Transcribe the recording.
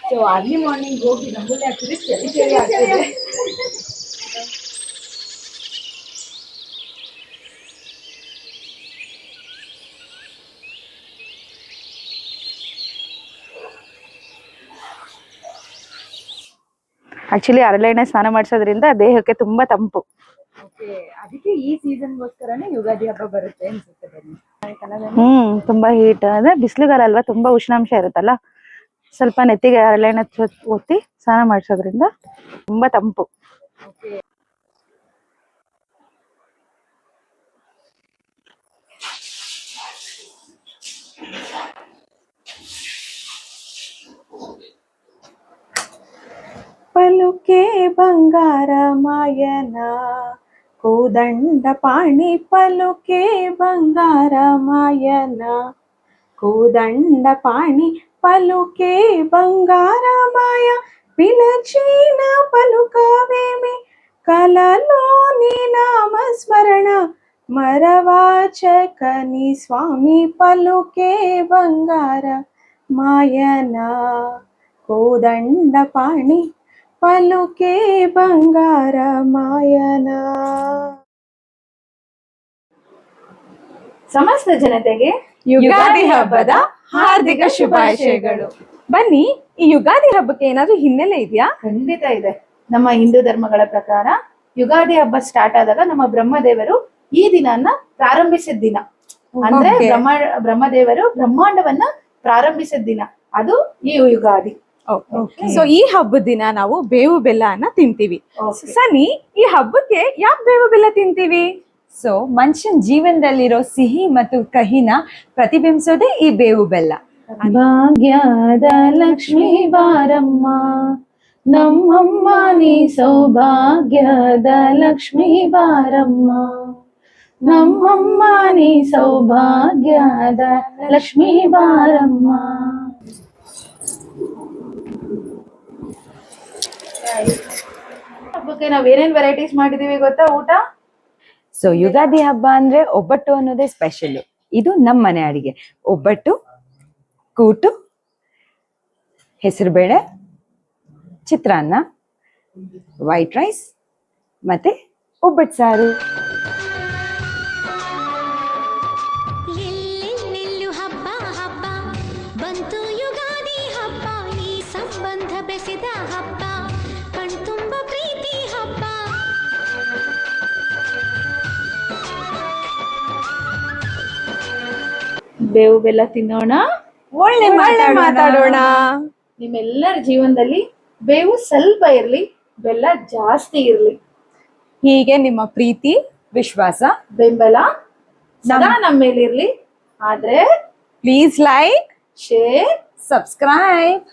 So early morning ಹೋಗಿ ರಂಗೋಲಿ ಹಾಕಿದ್ರೆ ಚಳಿ ಚಳಿ ಆಗ್ತದೆ. ಆಕ್ಚುಲಿ ಹರಳೆಣ್ಣೆ ಸ್ನಾನ ಮಾಡಿಸೋದ್ರಿಂದ ದೇಹಕ್ಕೆ ತುಂಬಾ ತಂಪು. ಅದಕ್ಕೆ ಈ ಸೀಸನ್ಗೋಸ್ಕರನೇ ಯುಗಾದಿ ಹಬ್ಬ ಬರುತ್ತೆ ಅನ್ಸುತ್ತೆ ಬನ್ನಿ. ತುಂಬಾ ಹೀಟ್ ಅಂದ್ರೆ ಬಿಸಿಲುಗಾಲ ಅಲ್ವಾ, ತುಂಬಾ ಉಷ್ಣಾಂಶ ಇರುತ್ತಲ್ಲ, ಸ್ವಲ್ಪ ನೆತ್ತಿಗೆ ಹರಳೆಣ್ಣೆ ಒತ್ತಿ ಸ್ನಾನ ಮಾಡಿಸೋದ್ರಿಂದ ತುಂಬಾ ತಂಪು. ಪಲುಕೆ ಬಂಗಾರ ಮಾಯನ ಕೋದಂಡ ಪಾಣಿ, ಪಲುಕೆ ಬಂಗಾರ ಮಾಯನ కోదండ పాణి పలుకే బంగారమాయ పిలచిన పలుకవేమి కలలోని నామస్మరణ మరవాచకని స్వామి పలుకే బంగార మాయన కోదండ పాణి పలుకే బంగార మాయన. ಸಮಸ್ತ ಜನತೆಗೆ ಯುಗಾದಿ ಹಬ್ಬದ ಹಾರ್ದಿಕ ಶುಭಾಶಯಗಳು. ಬನ್ನಿ, ಈ ಯುಗಾದಿ ಹಬ್ಬಕ್ಕೆ ಏನಾದ್ರೂ ಹಿನ್ನೆಲೆ ಇದೆಯಾ? ಖಂಡಿತ ಇದೆ. ನಮ್ಮ ಹಿಂದೂ ಧರ್ಮಗಳ ಪ್ರಕಾರ ಯುಗಾದಿ ಹಬ್ಬ ಸ್ಟಾರ್ಟ್ ಆದಾಗ ನಮ್ಮ ಬ್ರಹ್ಮದೇವರು ಈ ದಿನನ ಪ್ರಾರಂಭಿಸಿದ ದಿನ. ಅಂದ್ರೆ ಬ್ರಹ್ಮದೇವರು ಬ್ರಹ್ಮಾಂಡವನ್ನ ಪ್ರಾರಂಭಿಸಿದ ದಿನ, ಅದು ಈ ಯುಗಾದಿ. ಸೊ ಈ ಹಬ್ಬದ ದಿನ ನಾವು ಬೇವು ಬೆಲ್ಲ ಅನ್ನ ತಿಂತೀವಿ. ಸನಿ, ಈ ಹಬ್ಬಕ್ಕೆ ಯಾಕೆ ಬೇವು ಬೆಲ್ಲ ತಿಂತೀವಿ? ಸೊ ಮನುಷ್ಯನ ಜೀವನದಲ್ಲಿರೋ ಸಿಹಿ ಮತ್ತು ಕಹಿನ ಪ್ರತಿಬಿಂಬಿಸೋದೇ ಈ ಬೇವು ಬೆಲ್ಲ. ಭಾಗ್ಯದ ಲಕ್ಷ್ಮೀ ಬಾರಮ್ಮ ನಮ್ಮಮ್ಮ, ನೀ ಸೌಭಾಗ್ಯದ ಲಕ್ಷ್ಮೀ ಬಾರಮ್ಮ ನಮ್ಮಮ್ಮ, ನೀ ಸೌಭಾಗ್ಯದ ಲಕ್ಷ್ಮೀ ಬಾರಮ್ಮ. ಹಬ್ಬಕ್ಕೆ ನಾವ್ ಏನೇನ್ ವೆರೈಟೀಸ್ ಮಾಡಿದೀವಿ ಗೊತ್ತಾ ಊಟ? ಸೊ ಯುಗಾದಿ ಹಬ್ಬ ಅಂದ್ರೆ ಒಬ್ಬಟ್ಟು ಅನ್ನೋದೇ ಸ್ಪೆಷಲ್. ಇದು ನಮ್ಮ ಮನೆ ಅಡಿಗೆ. ಒಬ್ಬಟ್ಟು, ಕೂಟು, ಹೆಸರುಬೇಳೆ, ಚಿತ್ರಾನ್ನ, ವೈಟ್ ರೈಸ್ ಮತ್ತೆ ಒಬ್ಬಟ್ಟು ಸಾರು. ಹಬ್ಬ ಹಬ್ಬ ಬಂತು ಯುಗಾದಿ ಹಬ್ಬ, ಈ ಸಂಬಂಧ ಬೆಸೆದ ಹಬ್ಬ, ಕಣ್ತುಂಬ ಪ್ರೀತಿ ಹಬ್ಬ. ಬೇವು ಬೆಲ್ಲ ತಿನ್ನೋಣ, ಒಳ್ಳೆ ಮಾತಾಡೋಣ. ನಿಮ್ಮೆಲ್ಲರ ಜೀವನದಲ್ಲಿ ಬೇವು ಸ್ವಲ್ಪ ಇರ್ಲಿ, ಬೆಲ್ಲ ಜಾಸ್ತಿ ಇರ್ಲಿ. ಹೀಗೆ ನಿಮ್ಮ ಪ್ರೀತಿ, ವಿಶ್ವಾಸ, ಬೆಂಬಲ ಸದಾ ನಮ್ಮ ಮೇಲಿರ್ಲಿ. ಆದ್ರೆ ಪ್ಲೀಸ್ ಲೈಕ್, ಶೇರ್, ಸಬ್ಸ್ಕ್ರೈಬ್.